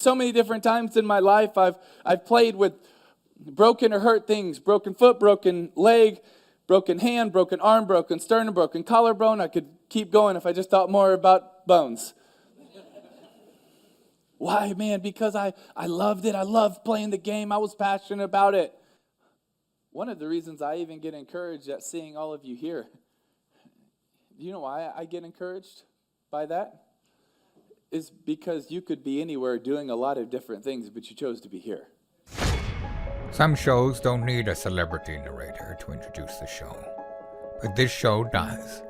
So many different times in my life, I've played with broken or hurt things, broken foot, broken leg, broken hand, broken arm, broken sternum, broken collarbone. I could keep going if I just thought more about bones. Why, man? Because I loved it. I loved playing the game. I was passionate about it. One of the reasons I even get encouraged at seeing all of you here. Do you know why I get encouraged by that? Is because you could be anywhere doing a lot of different things, but you chose to be here. Some shows don't need a celebrity narrator to introduce the show, but this show does.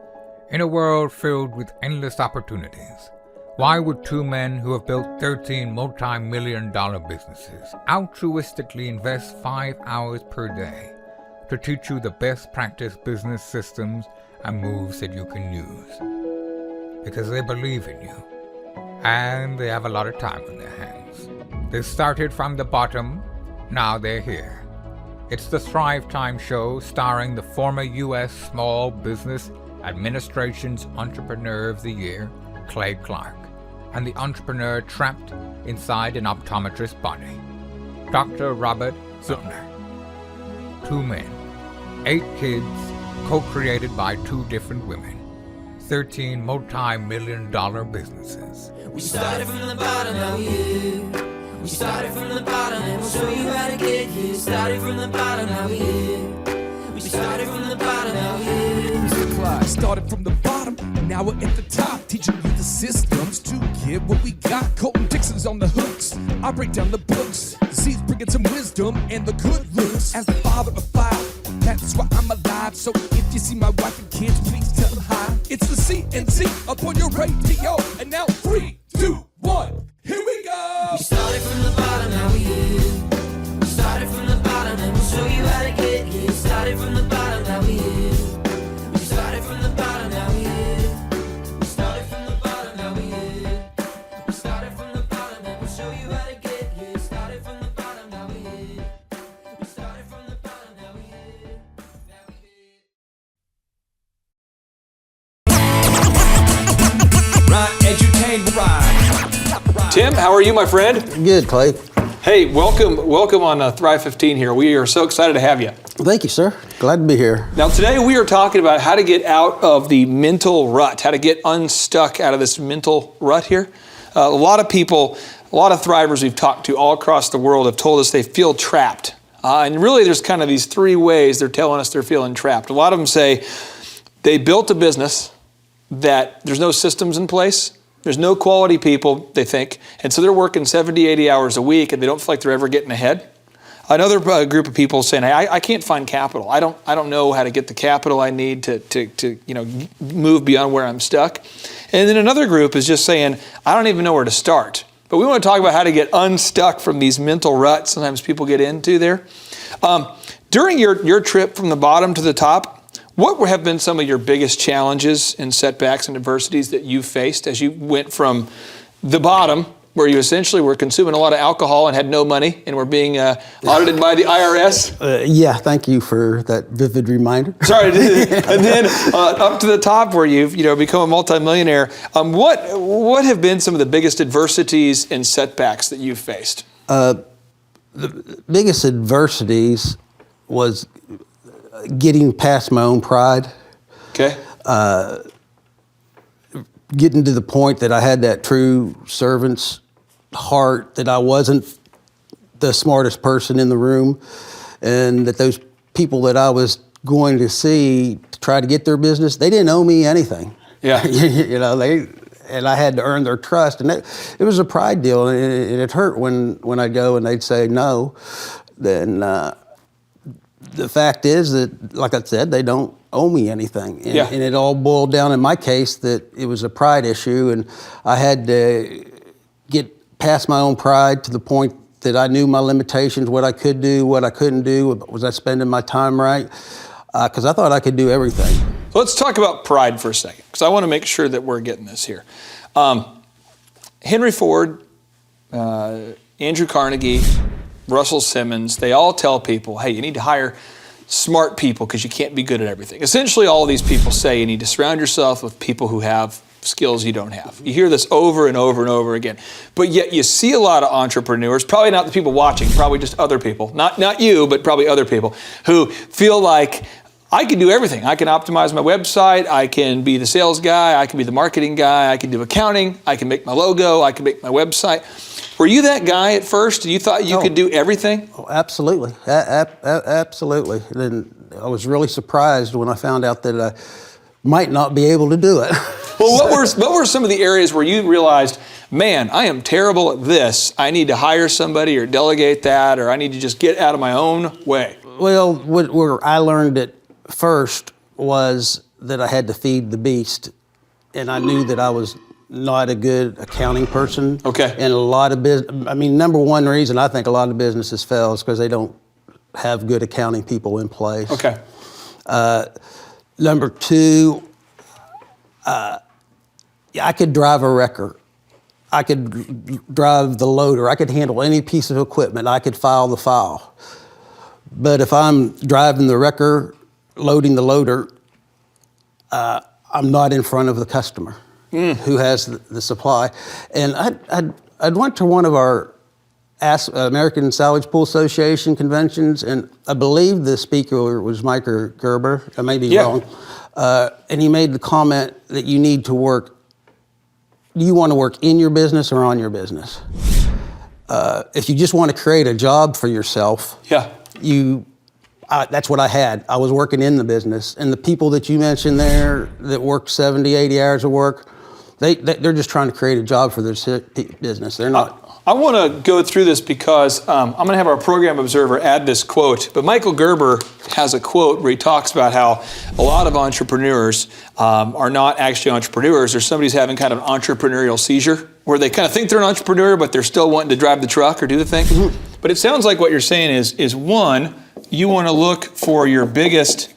In a world filled with endless opportunities, why would two men who have built 13 multi-million-dollar businesses altruistically invest 5 hours per day to teach you the best practice business systems and moves that you can use? Because they believe in you. And they have a lot of time on their hands. They started from the bottom, now they're here. It's the Thrivetime show starring the former U.S. Small Business Administration's Entrepreneur of the Year, Clay Clark, and the entrepreneur trapped inside an optometrist's body, Dr. Robert Zillner. 2 men, 8 kids, co-created by 2 different women, 13 multi-million-dollar businesses. We started from the bottom, now we here. We started from the bottom, and we'll show you how to get here. Started from the bottom, now we here. We started from the bottom, now we here. Mr. Clyde started from the bottom, and now we're at the top, teaching you the systems to get what we got. Colton Dixon's on the hooks, I break down the books. Z's bringing some wisdom and the good looks. As the father of 5, that's why I'm alive. So if you see my wife and kids, please tell them hi. It's the CNC up on your radio, and now 3, 2, 1, here we go. We started from the bottom, now we here. We started from the bottom, and we'll show you how to get here. Started from the bottom, now we here. We started from the bottom, now we here. We started from the bottom, now we here. We started from the bottom, and we'll show you how to get here. Started from the bottom, now we here. We started from the bottom, now we here. Now we here. Right, edutain, right. Tim, how are you, my friend? Good, Clay. Hey, welcome on Thrive 15 here. We are so excited to have you. Thank you, sir. Glad to be here. Now, today we are talking about how to get out of the mental rut, how to get unstuck out of this mental rut here. A lot of people, a lot of Thrivers we've talked to all across the world have told us they feel trapped. And really, there's kind of these 3 ways they're telling us they're feeling trapped. A lot of them say they built a business that there's no systems in place. There's no quality people, they think, and so they're working 70, 80 hours a week, and they don't feel like they're ever getting ahead. Another group of people saying, hey, I can't find capital. I don't know how to get the capital I need to move beyond where I'm stuck. And then another group is just saying, I don't even know where to start. But we want to talk about how to get unstuck from these mental ruts sometimes people get into there. During your trip from the bottom to the top, what have been some of your biggest challenges and setbacks and adversities that you faced as you went from the bottom, where you essentially were consuming a lot of alcohol and had no money and were being audited by the IRS? Yeah, thank you for that vivid reminder. Sorry. And then up to the top where you've become a multimillionaire. What have been some of the biggest adversities and setbacks that you've faced? The biggest adversities was getting past my own pride. Okay. Getting to the point that I had that true servant's heart, that I wasn't the smartest person in the room, and that those people that I was going to see to try to get their business, they didn't owe me anything. Yeah. And I had to earn their trust, and it was a pride deal, and it hurt when I'd go and they'd say no. Then the fact is that, like I said, they don't owe me anything. And, and it all boiled down in my case that it was a pride issue, and I had to get past my own pride to the point that I knew my limitations, what I could do, what I couldn't do. Was I spending my time right? Because I thought I could do everything. So let's talk about pride for a second, because I want to make sure that we're getting this here. Henry Ford, Andrew Carnegie, Russell Simmons, they all tell people, hey, you need to hire smart people because you can't be good at everything. Essentially, all of these people say you need to surround yourself with people who have skills you don't have. You hear this over and over and over again. But yet you see a lot of entrepreneurs, probably not the people watching, probably just other people, not you, but probably other people, who feel like, I can do everything. I can optimize my website. I can be the sales guy. I can be the marketing guy. I can do accounting. I can make my logo. I can make my website. Were you that guy at first? You thought you could do everything? Oh, absolutely. Absolutely. Then I was really surprised when I found out that I might not be able to do it. Well, what were some of the areas where you realized, man, I am terrible at this. I need to hire somebody or delegate that, or I need to just get out of my own way? Well, where I learned it first was that I had to feed the beast, and I knew that I was not a good accounting person. Okay. And a lot of business, I mean, number one reason I think a lot of businesses fail is because they don't have good accounting people in place. Okay. Number two, I could drive a wrecker. I could drive the loader. I could handle any piece of equipment. I could file the file. But if I'm driving the wrecker, loading the loader, I'm not in front of the customer who has the supply. And I'd went to one of our American Salvage Pool Association conventions, and I believe the speaker was Mike Gerber. I may be wrong. And he made the comment that you need to work. Do you want to work in your business or on your business? If you just want to create a job for yourself, that's what I had. I was working in the business. And the people that you mentioned there that work 70, 80 hours of work, they're just trying to create a job for their business. They're not. I want to go through this because I'm going to have our program observer add this quote. But Michael Gerber has a quote where he talks about how a lot of entrepreneurs are not actually entrepreneurs. Or somebody's having kind of an entrepreneurial seizure where they kind of think they're an entrepreneur, but they're still wanting to drive the truck or do the thing. Mm-hmm. But it sounds like what you're saying is one, you want to look for your biggest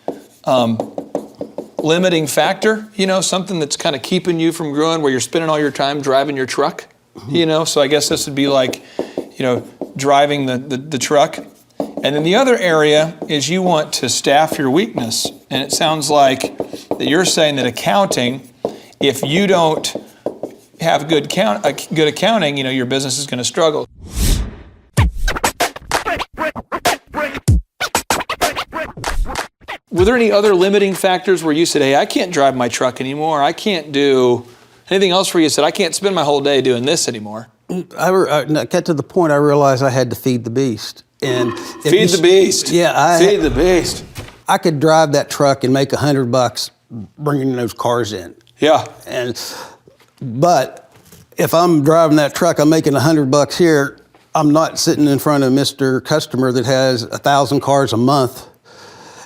limiting factor, something that's kind of keeping you from growing, where you're spending all your time driving your truck, so I guess this would be like, driving the truck. And then the other area is you want to staff your weakness. And it sounds like that you're saying that accounting, if you don't have good accounting, your business is going to struggle. Were there any other limiting factors where you said, hey, I can't drive my truck anymore. I can't do anything else where you said, I can't spend my whole day doing this anymore? I got to the point I realized I had to feed the beast. And feed the beast. Yeah. Feed the beast. I could drive that truck and make $100 bringing those cars in. Yeah. But if I'm driving that truck, I'm making $100 here. I'm not sitting in front of Mr. Customer that has 1,000 cars a month.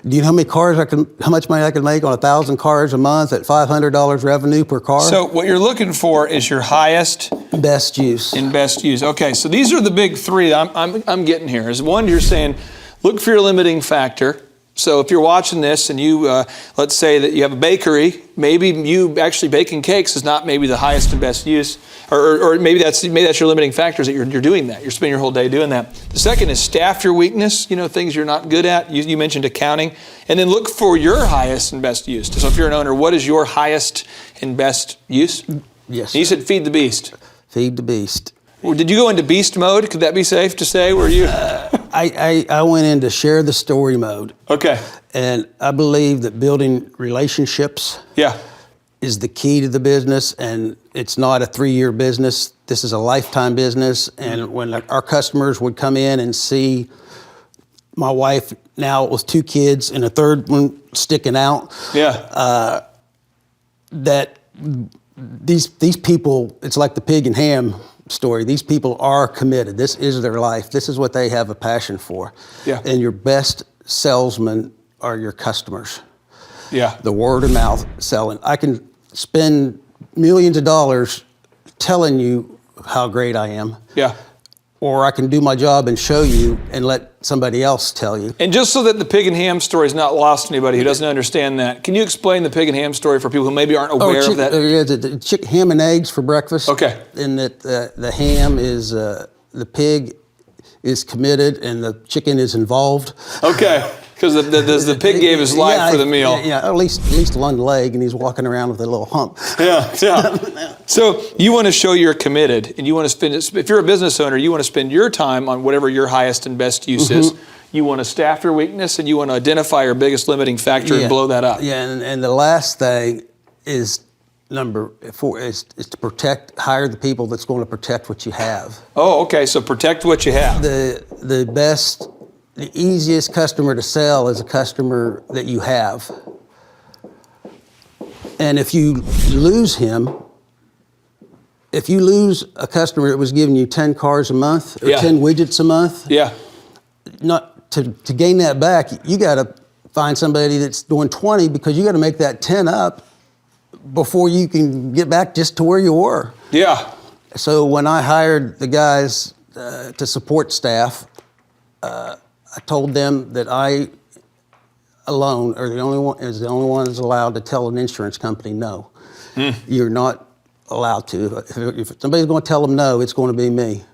Do you know how much money I can make on 1,000 cars a month at $500 revenue per car? So what you're looking for is your highest best use. In best use. Okay, so these are the big three I'm getting here. Is one, you're saying, look for your limiting factor. So if you're watching this and you, let's say that you have a bakery, maybe you actually baking cakes is not maybe the highest and best use, or maybe that's your limiting factor is that you're doing that. You're spending your whole day doing that. The second is staff your weakness, things you're not good at. You mentioned accounting. And then look for your highest and best use. So if you're an owner, what is your highest and best use? Yes. And you said feed the beast. Feed the beast. Well, did you go into beast mode? Could that be safe to say? Were you? I went into share the story mode. Okay. And I believe that building relationships is the key to the business, and it's not a 3-year business. This is a lifetime business. And when our customers would come in and see my wife now with 2 kids and a third one sticking out, that these people, it's like the pig and ham story. These people are committed. This is their life. This is what they have a passion for. Yeah. And your best salesmen are your customers. Yeah. The word of mouth selling. I can spend millions of dollars telling you how great I am. Yeah. Or I can do my job and show you and let somebody else tell you. And just so that the pig and ham story is not lost to anybody who doesn't understand that, can you explain the pig and ham story for people who maybe aren't aware of that? The ham and eggs for breakfast. Okay. And that the ham is, the pig is committed and the chicken is involved. Okay. Because the pig gave his life for the meal. Yeah, at least one leg, and he's walking around with a little hump. Yeah. So you want to show you're committed, and you want to spend, if you're a business owner, you want to spend your time on whatever your highest and best use is. You want to staff your weakness, and you want to identify your biggest limiting factor and blow that up. Yeah, and the last thing is number 4 is to hire the people that's going to protect what you have. Oh, okay, so protect what you have. The easiest customer to sell is a customer that you have. And if you lose him, if you lose a customer that was giving you 10 cars a month or 10 widgets a month, not to gain that back, you got to find somebody that's doing 20 because you got to make that 10 up before you can get back just to where you were. Yeah. So when I hired the guys to support staff, I told them that I alone are the only one that's allowed to tell an insurance company no. You're not allowed to. If somebody's going to tell them no, it's going to be me.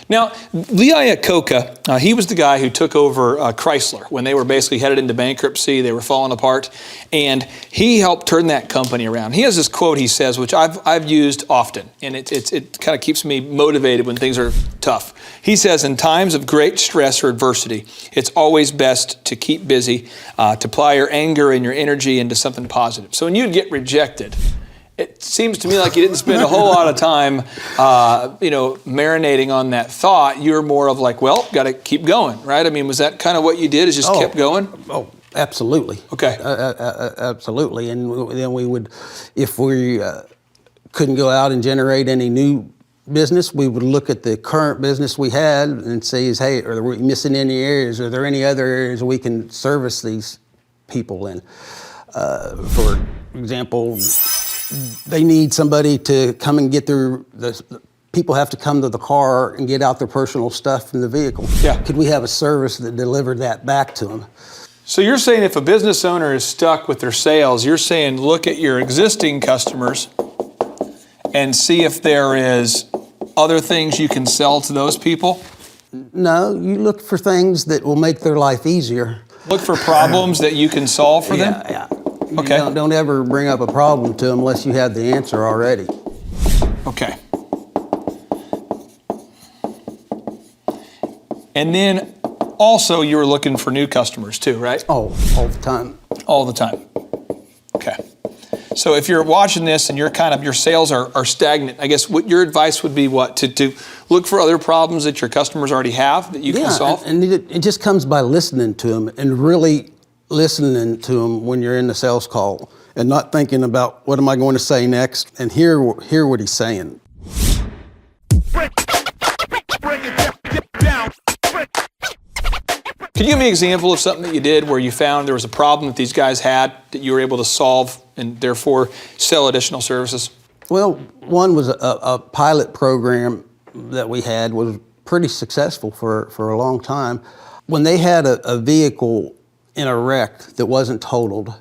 Now, Lee Iacocca, he was the guy who took over Chrysler when they were basically headed into bankruptcy. They were falling apart, and he helped turn that company around. He has this quote he says, which I've used often, and it kind of keeps me motivated when things are tough. He says, in times of great stress or adversity, it's always best to keep busy, to apply your anger and your energy into something positive. So when you'd get rejected, it seems to me like you didn't spend a whole lot of time, marinating on that thought. You're more of like, well, got to keep going, right? I mean, was that kind of what you did? Is just kept going? Oh, absolutely. Okay. Absolutely. And then we would, if we couldn't go out and generate any new business, we would look at the current business we had and say, hey, are we missing any areas? Are there any other areas we can service these people in? For example, they need somebody to come and get people have to come to the car and get out their personal stuff in the vehicle. Yeah. Could we have a service that delivered that back to them? So you're saying if a business owner is stuck with their sales, you're saying look at your existing customers and see if there is other things you can sell to those people? No, you look for things that will make their life easier. Look for problems that you can solve for them? Yeah. Okay. Don't ever bring up a problem to them unless you have the answer already. Okay. And then also you were looking for new customers too, right? Oh, all the time. All the time. Okay. So if you're watching this and your sales are stagnant, I guess what your advice would be to look for other problems that your customers already have that you can solve? And it just comes by listening to them and really listening to them when you're in the sales call and not thinking about what am I going to say next and hear what he's saying. Can you give me an example of something that you did where you found there was a problem that these guys had that you were able to solve and therefore sell additional services? Well, one was a pilot program that we had was pretty successful for a long time. When they had a vehicle in a wreck that wasn't totaled,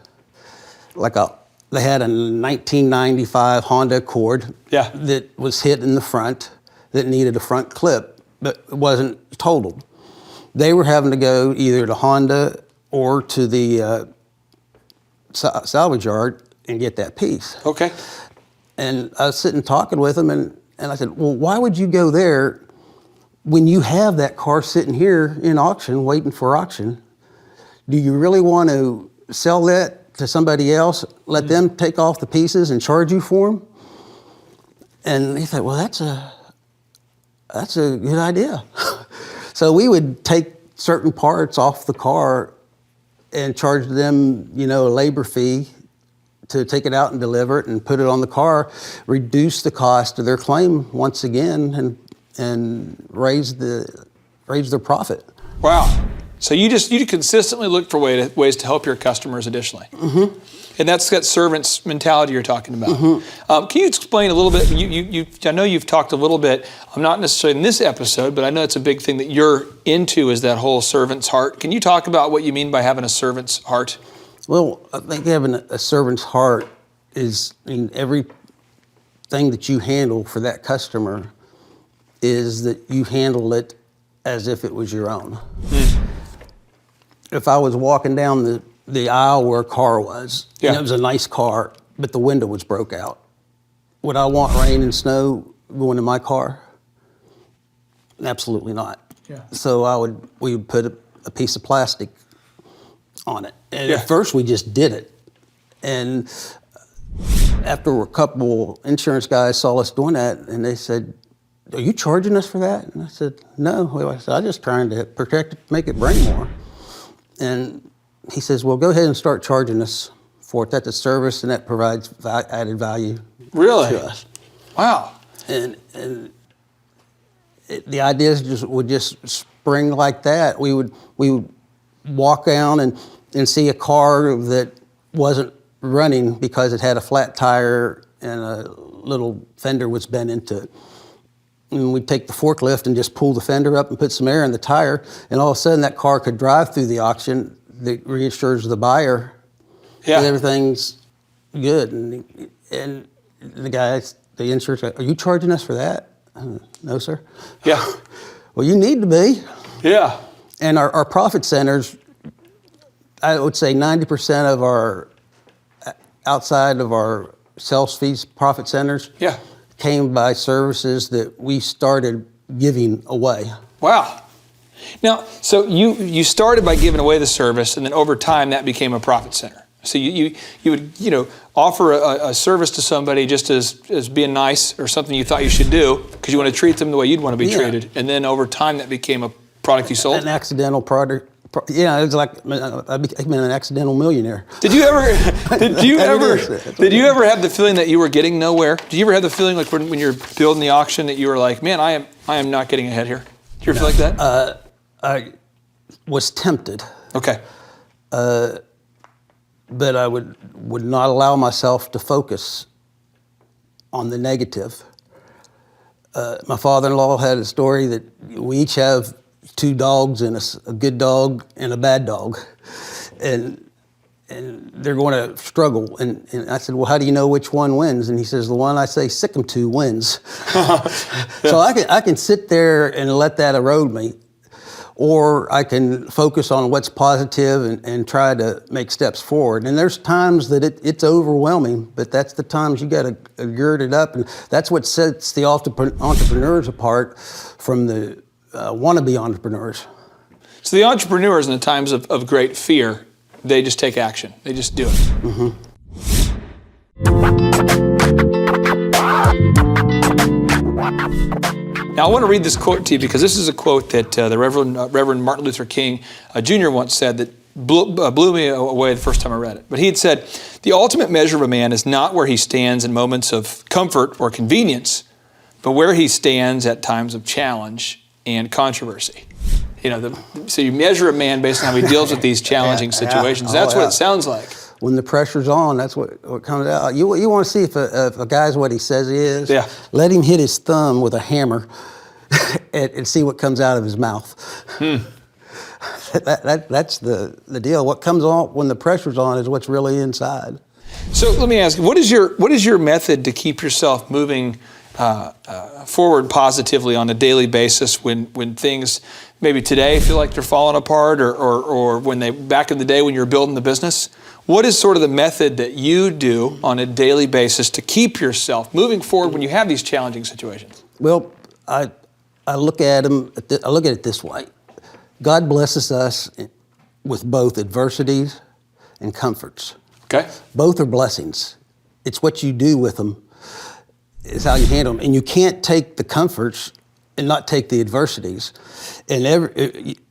they had a 1995 Honda Accord that was hit in the front that needed a front clip, but it wasn't totaled. They were having to go either to Honda or to the salvage yard and get that piece. Okay. And I was sitting talking with them, and I said, well, why would you go there when you have that car sitting here in auction, waiting for auction? Do you really want to sell that to somebody else, let them take off the pieces and charge you for them? And he said, well, that's a good idea. So we would take certain parts off the car and charge them, a labor fee to take it out and deliver it and put it on the car, reduce the cost of their claim once again, and raise their profit. Wow. So you consistently look for ways to help your customers additionally. Mm-hmm. And that's that servant's mentality you're talking about. Mm-hmm. Can you explain a little bit? I know you've talked a little bit, not necessarily in this episode, but I know it's a big thing that you're into is that whole servant's heart. Can you talk about what you mean by having a servant's heart? Well, I think having a servant's heart is in everything that you handle for that customer is that you handle it as if it was your own. if I was walking down the aisle where a car was, and Yeah. it was a nice car, but the window was broke out, would I want rain and snow going in my car? Absolutely not. Yeah. So we would put a piece of plastic on it. And Yeah. at first we just did it. And after a couple insurance guys saw us doing that, and they said, "Are you charging us for that?" And I said, "No." I said, "I'm just trying to protect it, make it bring more." And he says, "Well, go ahead and start charging us for it. That's a service, and that provides added value Really? to us." Wow. And the ideas would just spring like that. We would walk down and see a car that wasn't running because it had a flat tire and a little fender was bent into it. And we'd take the forklift and just pull the fender up and put some air in the tire, and all of a sudden that car could drive through the auction. That reassures the buyer that everything's good. And the guys, the insurance guy, "Are you charging us for that?" "No, sir." Yeah. "Well, you need to be." Yeah. And our profit centers, I would say 90% of our, outside of our sales fees, profit centers, Yeah. came by services that we started giving away. Wow. Now, so you started by giving away the service, and then over time that became a profit center. So you would offer a service to somebody just as being nice or something you thought you should do because you want to treat them the way you'd want to be treated, and then over time that became a product you sold. An accidental product. Yeah, it was like I became an accidental millionaire. Did you ever have the feeling that you were getting nowhere? Did you ever have the feeling like when you're building the auction that you were like, "Man, I am not getting ahead here"? Did you ever feel like that? I was tempted, Okay. but I would not allow myself to focus on the negative. My father-in-law had a story that we each have two dogs, and a good dog and a bad dog, and they're going to struggle. And I said, "Well, how do you know which one wins?" And he says, "The one I say sick 'em to wins." So I can sit there and let that erode me, or I can focus on what's positive and try to make steps forward. And there's times that it's overwhelming, but that's the times you got to gird it up, and that's what sets the entrepreneurs apart from the wannabe entrepreneurs. So the entrepreneurs in the times of great fear, they just take action. They just do it. Mm-hmm. Now I want to read this quote to you because this is a quote that the Reverend Martin Luther King Jr. once said that blew me away the first time I read it. But he had said, "The ultimate measure of a man is not where he stands in moments of comfort or convenience, but where he stands at times of challenge and controversy." So you measure a man based on how he deals with these challenging situations. That's what it sounds like. When the pressure's on, that's what comes out. You want to see if a guy's what he says he is. Yeah. Let him hit his thumb with a hammer and see what comes out of his mouth. That's the deal. What comes on when the pressure's on is what's really inside. So let me ask you, what is your method to keep yourself moving forward positively on a daily basis when things maybe today feel like they're falling apart, or when they back in the day when you were building the business? What is sort of the method that you do on a daily basis to keep yourself moving forward when you have these challenging situations? Well, I look at it this way. God blesses us with both adversities and comforts. Okay. Both are blessings. It's what you do with them is how you handle them. And you can't take the comforts and not take the adversities. And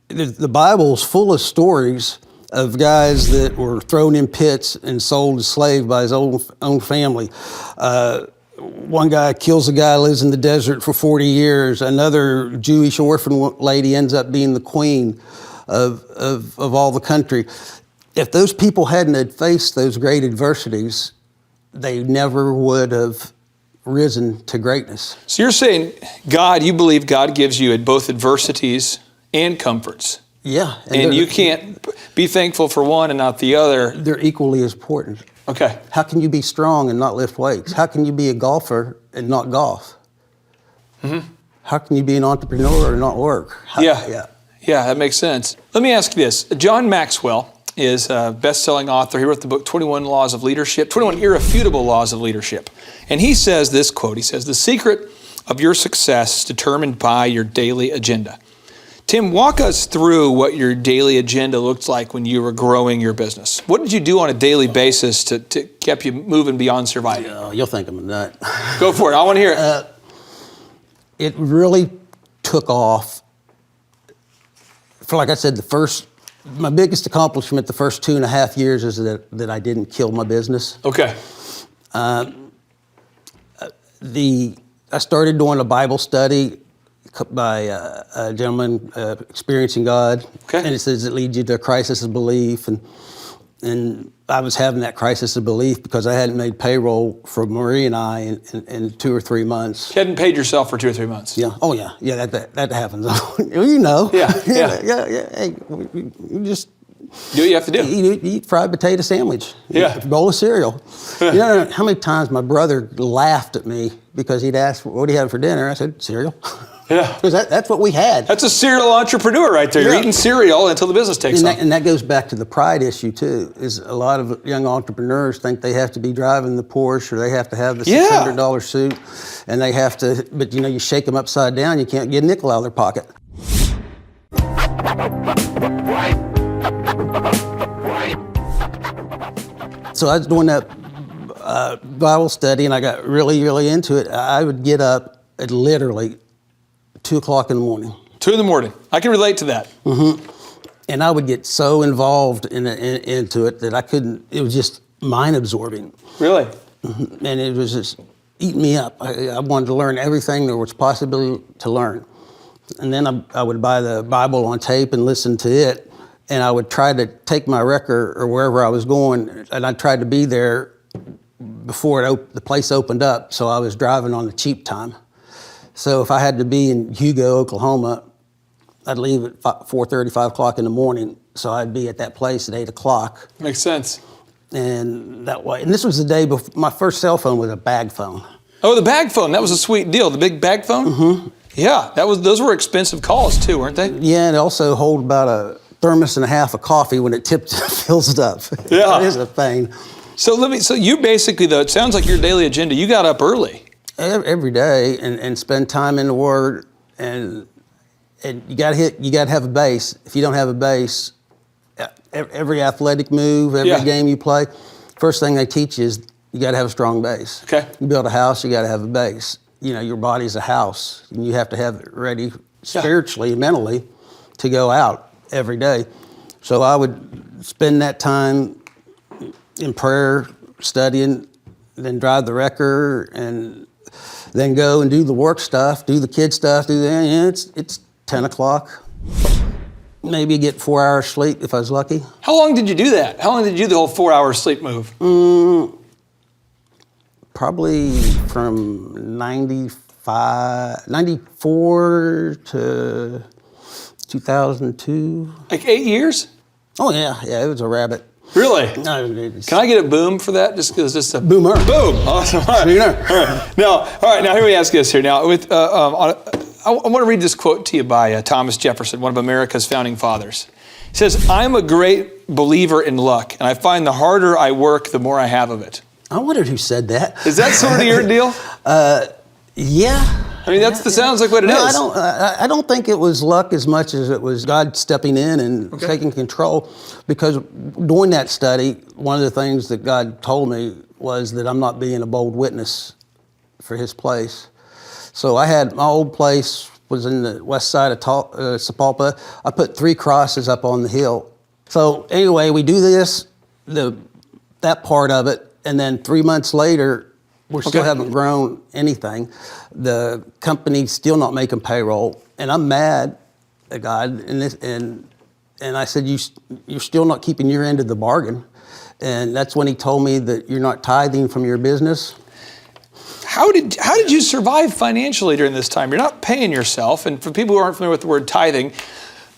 the Bible's full of stories of guys that were thrown in pits and sold as slaves by his own family. One guy kills a guy, lives in the desert for 40 years. Another Jewish orphan lady ends up being the queen of all the country. If those people hadn't had faced those great adversities, they never would have risen to greatness. So you're saying you believe God gives you both adversities and comforts. Yeah. And you can't be thankful for one and not the other. They're equally as important. Okay. How can you be strong and not lift weights? How can you be a golfer and not golf? Mm-hmm. How can you be an entrepreneur and not work? Yeah. Yeah, that makes sense. Let me ask you this. John Maxwell is a best-selling author. He wrote the book 21 Laws of Leadership, 21 Irrefutable Laws of Leadership. And he says this quote, he says, "The secret of your success is determined by your daily agenda." Tim, walk us through what your daily agenda looked like when you were growing your business. What did you do on a daily basis to keep you moving beyond surviving? You'll think I'm a nut. Go for it. I want to hear it. It really took off. For like I said, my biggest accomplishment the first 2.5 years is that I didn't kill my business. Okay. I started doing a Bible study by a gentleman experiencing God. Okay. And it says it leads you to a crisis of belief. And I was having that crisis of belief because I hadn't made payroll for Marie and I in 2 or 3 months. You hadn't paid yourself for 2 or 3 months. Yeah. Oh yeah. Yeah. That happens. You know. Yeah. Hey, you just Do what you have to do. eat fried potato sandwich. Yeah. Eat a bowl of cereal. You know how many times my brother laughed at me because he'd asked, "What do you have for dinner?" I said, "Cereal." Yeah. Because that's what we had. That's a serial entrepreneur right there. You're Yeah. eating cereal until the business takes off. And that goes back to the pride issue too. Is a lot of young entrepreneurs think they have to be driving the Porsche or they have to have the $600 suit, and they have to. But you know, you shake them upside down, you can't get a nickel out of their pocket. So I was doing that Bible study, and I got really, really into it. I would get up at literally 2 o'clock in the morning. 2 in the morning. I can relate to that. And I would get so involved into it that I couldn't, it was just mind absorbing. Really? And it was just eating me up. I wanted to learn everything there was possible to learn. And then I would buy the Bible on tape and listen to it. And I would try to take my wrecker or wherever I was going, and I tried to be there before the place opened up. So I was driving on the cheap time. So if I had to be in Hugo, Oklahoma, I'd leave at 4:30, 5 o'clock in the morning. So I'd be at that place at 8 o'clock. Makes sense. And that way, and this was the day before, my first cell phone was a bag phone. Oh, the bag phone. That was a sweet deal. The big bag phone? Mm-hmm. Yeah, those were expensive calls too, weren't they? Yeah, and it also hold about a thermos and a half of coffee when it fills it up. Yeah. It is a pain. So you basically, though, it sounds like your daily agenda, you got up early. Every day and spend time in the Word, and you got to have a base. If you don't have a base, every athletic move, every game you play, first thing they teach you is you got to have a strong base. Okay. You build a house, you got to have a base. You know, your body's a house, and you have to have it ready spiritually, mentally, to go out every day. So I would spend that time in prayer, studying, then drive the wrecker, and then go and do the work stuff, do the kid stuff, it's 10 o'clock. Maybe get 4 hours sleep if I was lucky. How long did you do that? How long did you do the whole 4-hour sleep move? Probably from 94 to 2002. Like 8 years? Oh yeah, it was a rabbit. Really? No, Can I get a boom for that? Just because it's a boomer. Boom. Awesome. All right. Now, here let me ask you this here. Now, I want to read this quote to you by Thomas Jefferson, one of America's founding fathers. He says, "I'm a great believer in luck, and I find the harder I work, the more I have of it." I wondered who said that. Is that sort of your deal? Yeah. I mean, that sounds like what it is. I don't think it was luck as much as it was God stepping in and taking control. Because doing that study, one of the things that God told me was that I'm not being a bold witness for His place. So I had, my old place was in the west side of Sapulpa. I put 3 crosses up on the hill. So anyway, we do this, that part of it, and then 3 months later, we still haven't grown anything. The company's still not making payroll, and I'm mad at God. And I said, you're still not keeping your end of the bargain. And that's when He told me that you're not tithing from your business. How did you survive financially during this time? You're not paying yourself. And for people who aren't familiar with the word tithing,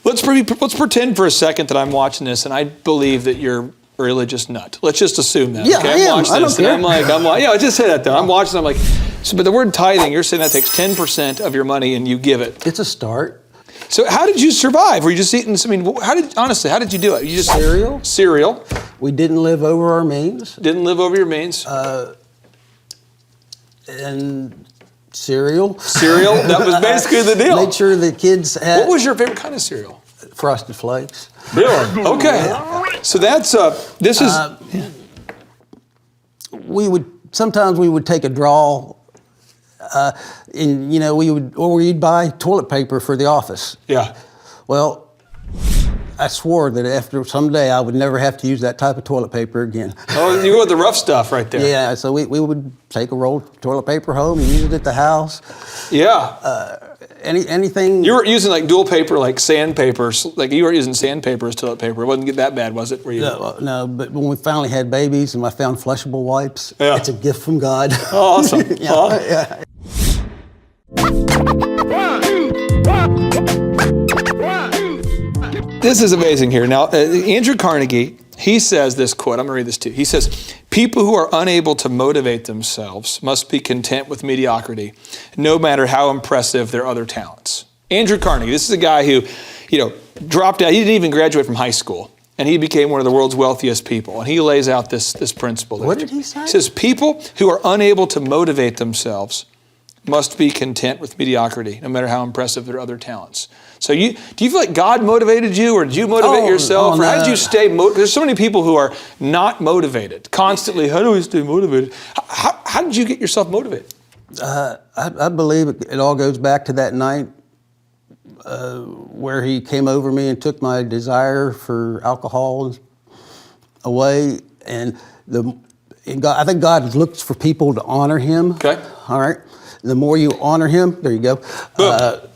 let's pretend for a second that I'm watching this and I believe that you're a religious nut. Let's just assume that. Yeah, okay? I am. I'm watching this I don't and I'm like, yeah, just say that though. I'm watching. I'm like, so, but the word tithing, you're saying that takes 10% of your money and you give it. It's a start. So how did you survive? Were you just eating? I mean, how did you do it? You just Cereal. Cereal. We didn't live over our means. Didn't live over your means. And cereal. Cereal. That was basically the deal. Made sure the kids had. What was your favorite kind of cereal? Frosted Flakes. Really? Okay. So that's this is. Sometimes we would take a draw, and we'd buy toilet paper for the office. Yeah. Well, I swore that after someday I would never have to use that type of toilet paper again. Oh, you go with the rough stuff right there. Yeah, so we would take a roll of toilet paper home and use it at the house. Yeah. Anything. You were using like dual paper, like sandpaper, like you were using sandpaper as toilet paper. It wasn't that bad, was it? Were you? No, but when we finally had babies and I found flushable wipes, Yeah. it's a gift from God. Oh, awesome. Yeah. This is amazing here. Now, Andrew Carnegie, he says this quote, I'm going to read this to you. He says, people who are unable to motivate themselves must be content with mediocrity, no matter how impressive their other talents. Andrew Carnegie, this is a guy who, dropped out. He didn't even graduate from high school, and he became one of the world's wealthiest people. And he lays out this principle. What did he say? He says, people who are unable to motivate themselves must be content with mediocrity, no matter how impressive their other talents. So do you feel like God motivated you, or did you motivate yourself? Or how did you stay motivated? There's so many people who are not motivated, constantly, how do we stay motivated? How did you get yourself motivated? I believe it all goes back to that night where he came over me and took my desire for alcohol away. And I think God looks for people to honor him. Okay. All right. The more you honor him, there you go,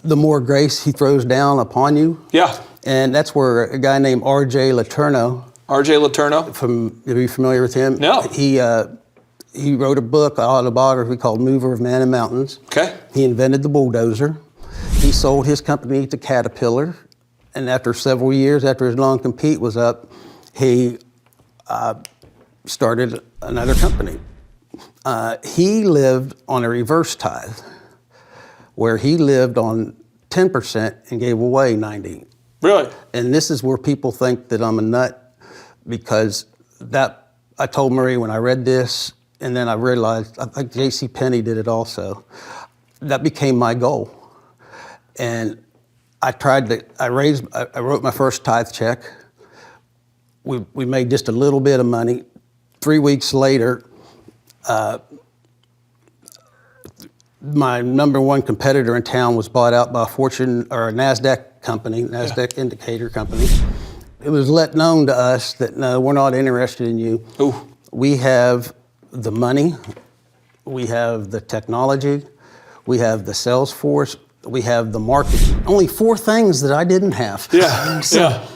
the more grace he throws down upon you. Yeah. And that's where a guy named R.J. Letourneau. R.J. Letourneau? Are you familiar with him? No. He wrote a book, autobiography called Mover of Man and Mountains. Okay. He invented the bulldozer. He sold his company to Caterpillar. And after several years, after his non-compete was up, he started another company. He lived on a reverse tithe, where he lived on 10% and gave away 90%. Really? And this is where people think that I'm a nut, because I told Marie when I read this, and then I realized, I think J.C. Penney did it also. That became my goal. And I wrote my first tithe check. We made just a little bit of money. 3 weeks later, my number one competitor in town was bought out by a NASDAQ company, NASDAQ indicator company. It was let known to us that, no, we're not interested in you. Ooh. We have the money, we have the technology, we have the sales force, we have the marketing. Only 4 things that I didn't have. Yeah, yeah.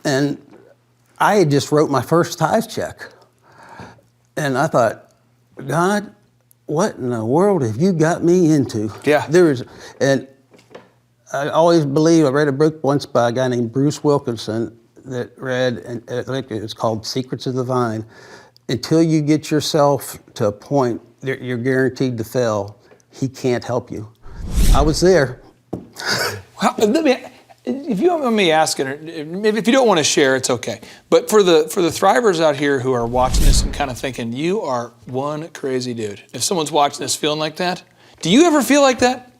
And I had just wrote my first tithe check. And I thought, God, what in the world have you got me into? Yeah. And I always believe, I read a book once by a guy named Bruce Wilkinson that read, and I think it's called Secrets of the Vine. Until you get yourself to a point that you're guaranteed to fail, he can't help you. I was there. If you don't mind me asking, or if you don't want to share, it's okay. But for the Thrivers out here who are watching this and kind of thinking, you are one crazy dude. If someone's watching this feeling like that, do you ever feel like that?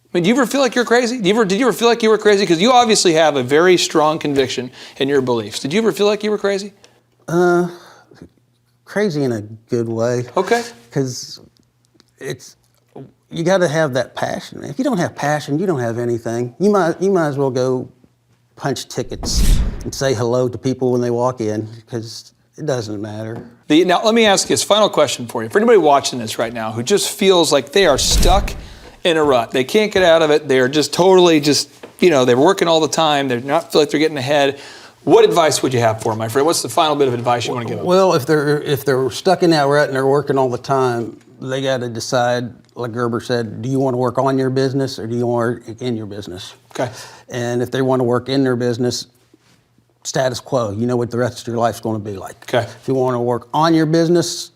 I mean, do you ever feel like you're crazy? Did you ever feel like you were crazy? Because you obviously have a very strong conviction in your beliefs. Did you ever feel like you were crazy? Crazy in a good way. Okay. Because you got to have that passion. If you don't have passion, you don't have anything. You might as well go punch tickets and say hello to people when they walk in, because it doesn't matter. Now, let me ask you this final question for you. For anybody watching this right now who just feels like they are stuck in a rut, they can't get out of it, they're just totally they're working all the time, they're not feel like they're getting ahead. What advice would you have for them, my friend? What's the final bit of advice you want to give them? Well, if they're stuck in that rut and they're working all the time, they got to decide, like Gerber said, do you want to work on your business or do you want to work in your business? Okay. And if they want to work in their business, status quo, you know what the rest of your life's going to be like. Okay. If you want to work on your business,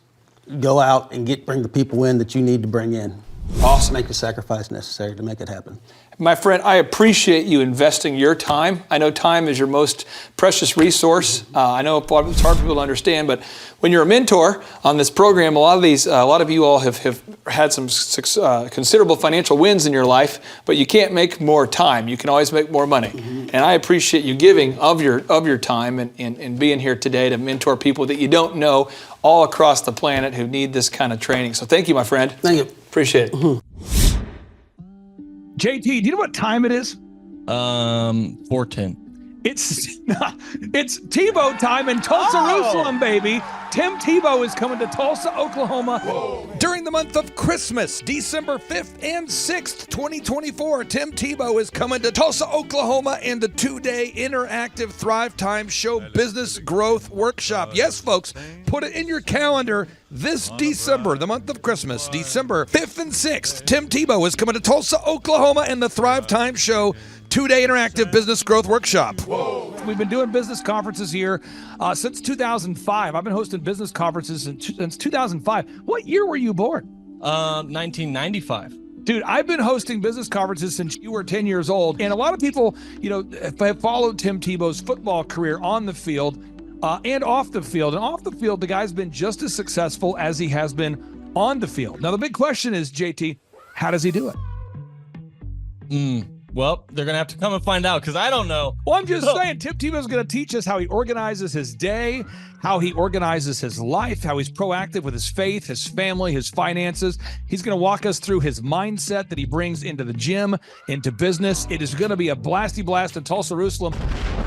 go out and bring the people in that you need to bring in. Awesome. Make the sacrifice necessary to make it happen. My friend, I appreciate you investing your time. I know time is your most precious resource. I know it's hard for people to understand, but when you're a mentor on this program, a lot of you all have had some considerable financial wins in your life, but you can't make more time. You can always make more money. And I appreciate you giving of your time and being here today to mentor people that you don't know all across the planet who need this kind of training. So thank you, my friend. Thank you. Appreciate it. JT, do you know what time it is? 4:10. It's Tebow time in Tulsa, Jerusalem, baby. Tim Tebow is coming to Tulsa, Oklahoma. During the month of Christmas, December 5th and 6th, 2024, Tim Tebow is coming to Tulsa, Oklahoma in the 2-day interactive Thrivetime Show Business Growth Workshop. Yes, folks, put it in your calendar. This December, the month of Christmas, December 5th and 6th, Tim Tebow is coming to Tulsa, Oklahoma in the Thrivetime Show 2-day interactive business growth workshop. We've been doing business conferences here since 2005. I've been hosting business conferences since 2005. What year were you born? 1995. Dude, I've been hosting business conferences since you were 10 years old. And a lot of people, have followed Tim Tebow's football career on the field and off the field. And off the field, the guy's been just as successful as he has been on the field. Now, the big question is, JT, how does he do it? Well, they're going to have to come and find out because I don't know. Well, I'm just saying, Tim Tebow's going to teach us how he organizes his day, how he organizes his life, how he's proactive with his faith, his family, his finances. He's going to walk us through his mindset that he brings into the gym, into business. It is going to be a blasty blast in Tulsa, Jerusalem.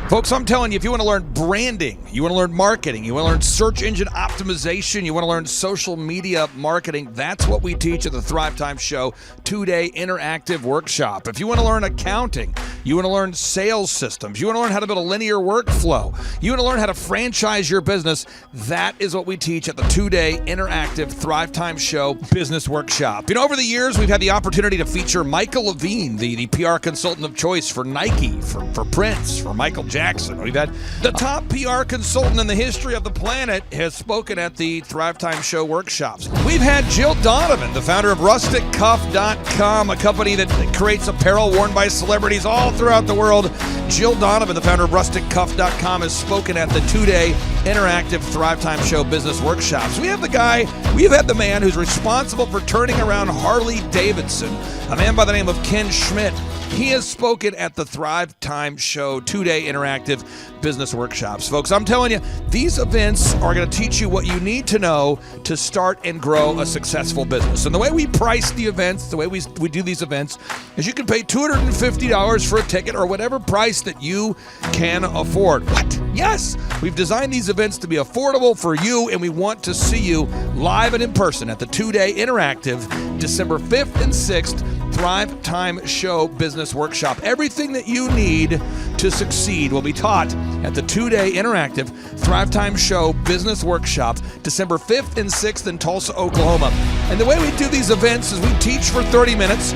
Folks, I'm telling you, if you want to learn branding, you want to learn marketing, you want to learn search engine optimization, you want to learn social media marketing, that's what we teach at the Thrivetime Show 2-day interactive workshop. If you want to learn accounting, you want to learn sales systems, you want to learn how to build a linear workflow, you want to learn how to franchise your business, that is what we teach at the 2-day interactive Thrivetime Show business workshop. Over the years, we've had the opportunity to feature Michael Levine, the PR consultant of choice for Nike, for Prince, for Michael Jackson. We've had the top PR consultant in the history of the planet has spoken at the Thrivetime Show workshops. We've had Jill Donovan, the founder of RusticCuff.com, a company that creates apparel worn by celebrities all throughout the world. Jill Donovan, the founder of RusticCuff.com, has spoken at the 2-day interactive Thrivetime Show business workshops. We have the man who's responsible for turning around Harley Davidson, a man by the name of Ken Schmidt. He has spoken at the Thrivetime Show 2-day interactive business workshops. Folks, I'm telling you, these events are going to teach you what you need to know to start and grow a successful business. And the way we price the events, the way we do these events, is you can pay $250 for a ticket or whatever price that you can afford. What? Yes, we've designed these events to be affordable for you, and we want to see you live and in person at the 2-day interactive December 5th and 6th Thrivetime Show Business Workshop. Everything that you need to succeed will be taught at the 2-day interactive Thrivetime Show Business Workshop, December 5th and 6th in Tulsa, Oklahoma. And the way we do these events is we teach for 30 minutes,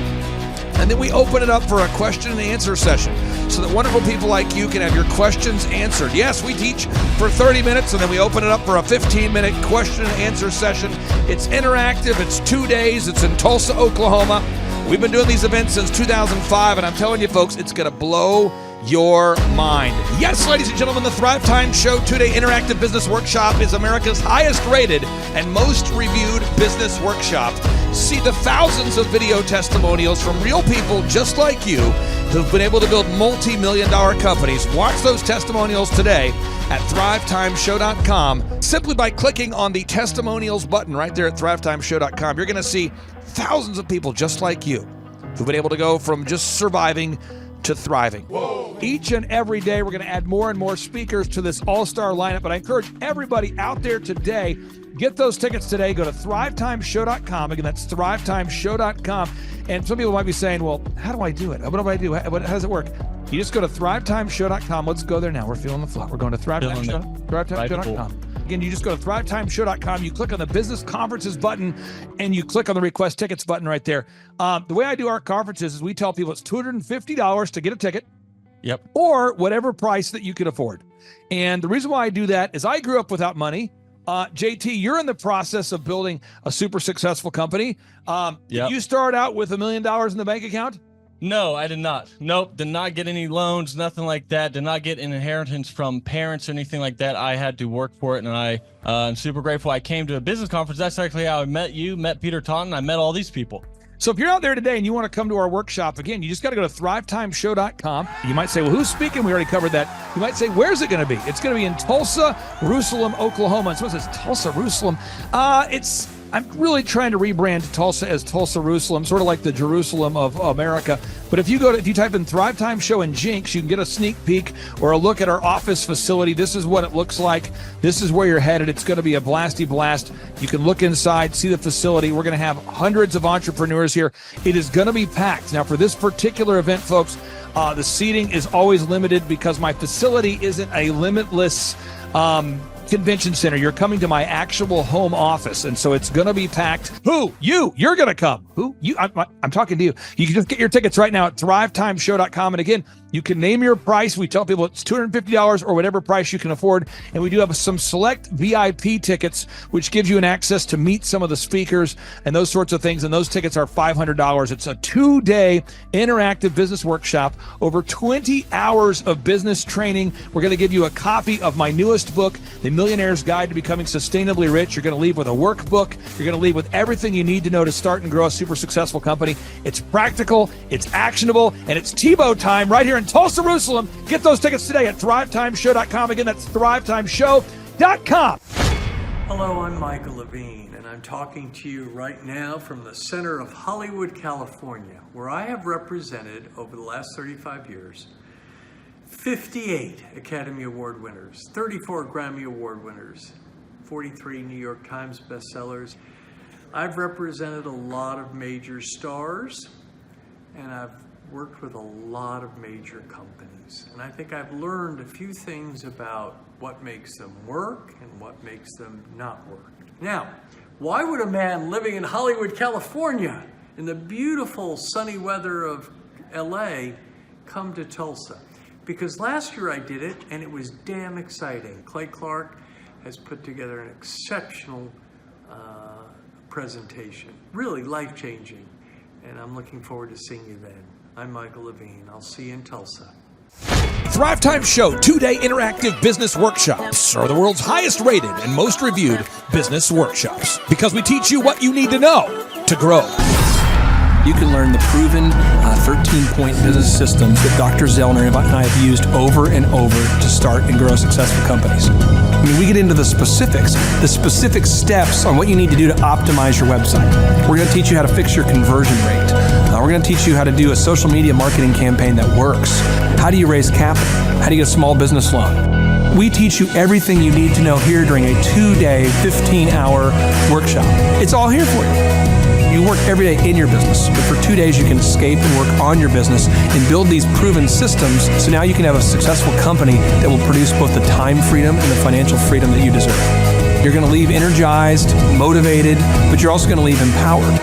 and then we open it up for a question and answer session so that wonderful people like you can have your questions answered. Yes, we teach for 30 minutes, and then we open it up for a 15-minute question and answer session. It's interactive. It's 2 days. It's in Tulsa, Oklahoma. We've been doing these events since 2005, and I'm telling you, folks, it's going to blow your mind. Yes, ladies and gentlemen, the Thrivetime Show 2-day interactive business workshop is America's highest rated and most reviewed business workshop. See the thousands of video testimonials from real people just like you who've been able to build multi-million-dollar companies. Watch those testimonials today at thrivetimeshow.com. Simply by clicking on the testimonials button right there at thrivetimeshow.com, you're going to see thousands of people just like you who've been able to go from just surviving to thriving. Whoa. Each and every day, we're going to add more and more speakers to this all-star lineup, but I encourage everybody out there today, get those tickets today. Go to thrivetimeshow.com. Again, that's thrivetimeshow.com. And some people might be saying, well, how do I do it? What do I do? How does it work? You just go to thrivetimeshow.com. Let's go there now. We're feeling the flow. We're going to thrivetimeshow.com. Again, you just go to thrivetimeshow.com. You click on the business conferences button, and you click on the request tickets button right there. The way I do our conferences is we tell people it's $250 to get a ticket. Yep. Or whatever price that you can afford. And the reason why I do that is I grew up without money. JT, you're in the process of building a super successful company. Yep. You start out with $1 million in the bank account? No, I did not. Nope, did not get any loans, nothing like that. Did not get an inheritance from parents or anything like that. I had to work for it, and I'm super grateful. I came to a business conference. That's actually how I met you, met Peter Taunton. I met all these people. So if you're out there today and you want to come to our workshop, again, you just got to go to thrivetimeshow.com. You might say, well, who's speaking? We already covered that. You might say, where's it going to be? It's going to be in Tulsa, Jerusalem, Oklahoma. And someone says, Tulsa, Jerusalem. I'm really trying to rebrand Tulsa as Tulsa, Jerusalem, sort of like the Jerusalem of America. But if you type in Thrivetime Show and Jinx, you can get a sneak peek or a look at our office facility. This is what it looks like. This is where you're headed. It's going to be a blasty blast. You can look inside, see the facility. We're going to have hundreds of entrepreneurs here. It is going to be packed. Now, for this particular event, folks, the seating is always limited because my facility isn't a limitless convention center. You're coming to my actual home office, and so it's going to be packed. Who? You're going to come. Who? You? I'm talking to you. You can just get your tickets right now at thrivetimeshow.com. And again, you can name your price. We tell people it's $250 or whatever price you can afford. And we do have some select VIP tickets, which gives you an access to meet some of the speakers and those sorts of things. And those tickets are $500. It's a 2-day interactive business workshop, over 20 hours of business training. We're going to give you a copy of my newest book, The Millionaire's Guide to Becoming Sustainably Rich. You're going to leave with a workbook. You're going to leave with everything you need to know to start and grow a super successful company. It's practical, it's actionable, and it's Tebow time right here in Tulsa, Jerusalem. Get those tickets today at thrivetimeshow.com. Again, that's thrivetimeshow.com. Hello, I'm Michael Levine, and I'm talking to you right now from the center of Hollywood, California, where I have represented over the last 35 years 58 Academy Award winners, 34 Grammy Award winners, 43 New York Times bestsellers. I've represented a lot of major stars, and I've worked with a lot of major companies. And I think I've learned a few things about what makes them work and what makes them not work. Now, why would a man living in Hollywood, California, in the beautiful sunny weather of LA, come to Tulsa? Because last year I did it, and it was damn exciting. Clay Clark has put together an exceptional presentation, really life-changing, and I'm looking forward to seeing you then. I'm Michael Levine. I'll see you in Tulsa. Thrivetime Show 2-day interactive business workshops are the world's highest rated and most reviewed business workshops because we teach you what you need to know to grow. You can learn the proven 13-point business systems that Dr. Zellner and I have used over and over to start and grow successful companies. I mean, we get into the specific steps on what you need to do to optimize your website. We're going to teach you how to fix your conversion rate. We're going to teach you how to do a social media marketing campaign that works. How do you raise capital? How do you get a small business loan? We teach you everything you need to know here during a 2-day, 15-hour workshop. It's all here for you. You work every day in your business, but for 2 days you can escape and work on your business and build these proven systems so now you can have a successful company that will produce both the time freedom and the financial freedom that you deserve. You're going to leave energized, motivated, but you're also going to leave empowered.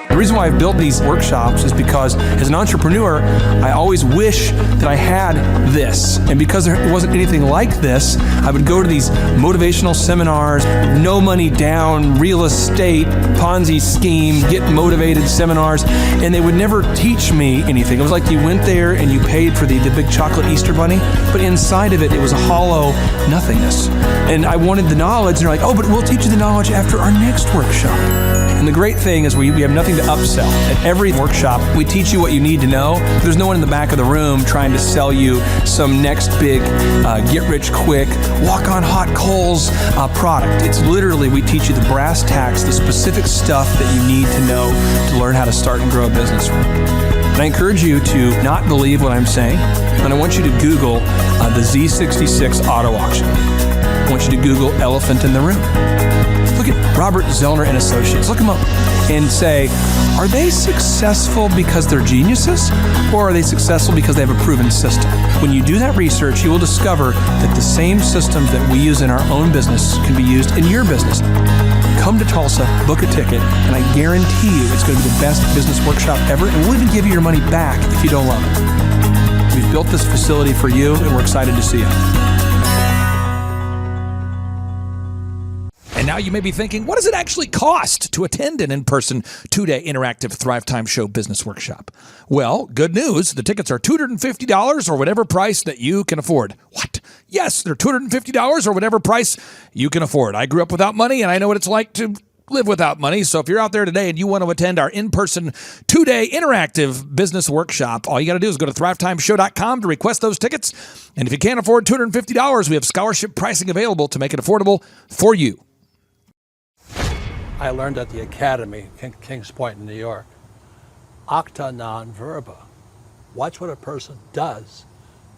The reason why I've built these workshops is because as an entrepreneur, I always wish that I had this. And because there wasn't anything like this, I would go to these motivational seminars, no money down, real estate, Ponzi scheme, get motivated seminars, and they would never teach me anything. It was like you went there and you paid for the big chocolate Easter bunny, but inside of it, it was a hollow nothingness. And I wanted the knowledge, and they're like, oh, but we'll teach you the knowledge after our next workshop. And the great thing is we have nothing to upsell. At every workshop, we teach you what you need to know. There's no one in the back of the room trying to sell you some next big get-rich-quick, walk-on-hot-coals product. It's literally, we teach you the brass tacks, the specific stuff that you need to know to learn how to start and grow a business. And I encourage you to not believe what I'm saying, and I want you to Google the Z66 auto auction. I want you to Google elephant in the room. Look at Robert Zellner and Associates. Look them up and say, are they successful because they're geniuses, or are they successful because they have a proven system? When you do that research, you will discover that the same systems that we use in our own business can be used in your business. Come to Tulsa, book a ticket, and I guarantee you it's going to be the best business workshop ever, and we'll even give you your money back if you don't love it. We've built this facility for you, and we're excited to see you. And Now you may be thinking, what does it actually cost to attend an in-person 2-day interactive Thrivetime Show business workshop? Well, good news. The tickets are $250 or whatever price that you can afford. What? Yes, they're $250 or whatever price you can afford. I grew up without money, and I know what it's like to live without money. So if you're out there today and you want to attend our in-person 2-day interactive business workshop, all you got to do is go to thrivetimeshow.com to request those tickets. And if you can't afford $250, we have scholarship pricing available to make it affordable for you. I learned at the Academy, Kings Point in New York. Acta non verba. Watch what a person does,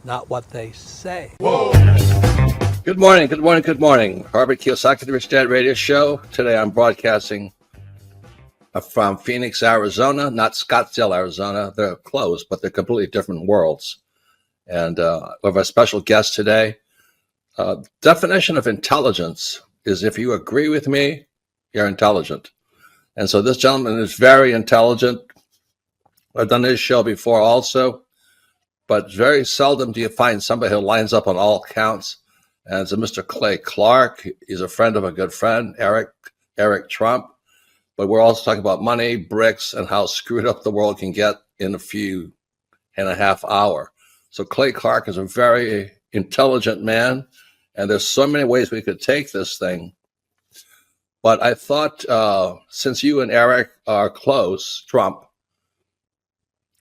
not what they say. Good morning, good morning, good morning. Robert Kiyosaki, the Rich Dad Radio Show. Today I'm broadcasting from Phoenix, Arizona, not Scottsdale, Arizona. They're close, but they're completely different worlds. And we have a special guest today. Definition of intelligence is if you agree with me, you're intelligent. And so this gentleman is very intelligent. I've done this show before also, but very seldom do you find somebody who lines up on all counts. And it's a Mr. Clay Clark. He's a friend of a good friend, Eric Trump. But we're also talking about money, bricks, and how screwed up the world can get in a few and a half hour. So Clay Clark is a very intelligent man, and there's so many ways we could take this thing. But I thought, since you and Eric are close, Trump,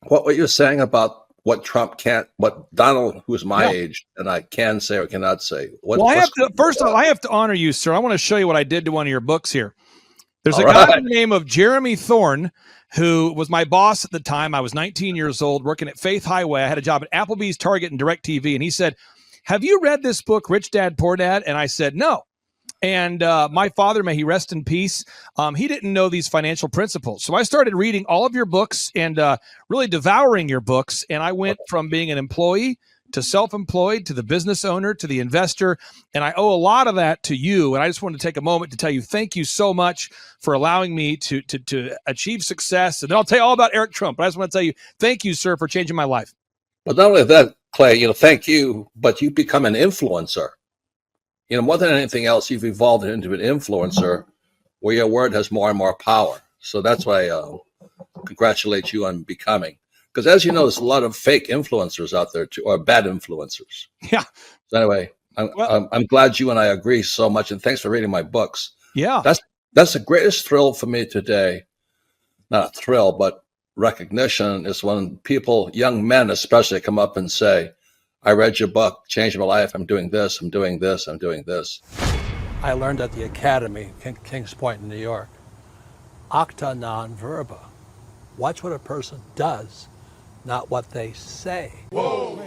what were you saying about what Trump can't, what Donald, who's my age, and I can say or cannot say? First of all, I have to honor you, sir. I want to show you what I did to one of your books here. There's a guy by the name of Jeremy Thorne, who was my boss at the time. I was 19 years old, working at Faith Highway. I had a job at Applebee's, Target, and DirecTV. And he said, have you read this book, Rich Dad, Poor Dad? And I said, no. And my father, may he rest in peace, he didn't know these financial principles. So I started reading all of your books and really devouring your books. And I went from being an employee to self-employed, to the business owner, to the investor. And I owe a lot of that to you. And I just wanted to take a moment to tell you, thank you so much for allowing me to achieve success. And then I'll tell you all about Eric Trump. But I just want to tell you, thank you, sir, for changing my life. But not only that, Clay, thank you, but you become an influencer. More than anything else, you've evolved into an influencer where your word has more and more power. So that's why I congratulate you on becoming. Because as you know, there's a lot of fake influencers out there too, or bad influencers. Yeah. So anyway, I'm glad you and I agree so much, and thanks for reading my books. Yeah. That's the greatest thrill for me today. Not a thrill, but recognition is when people, young men especially, come up and say, I read your book, changed my life. I'm doing this, I'm doing this, I'm doing this. I learned at the Academy, Kings Point in New York. Acta non verba. Watch what a person does, not what they say. Whoa.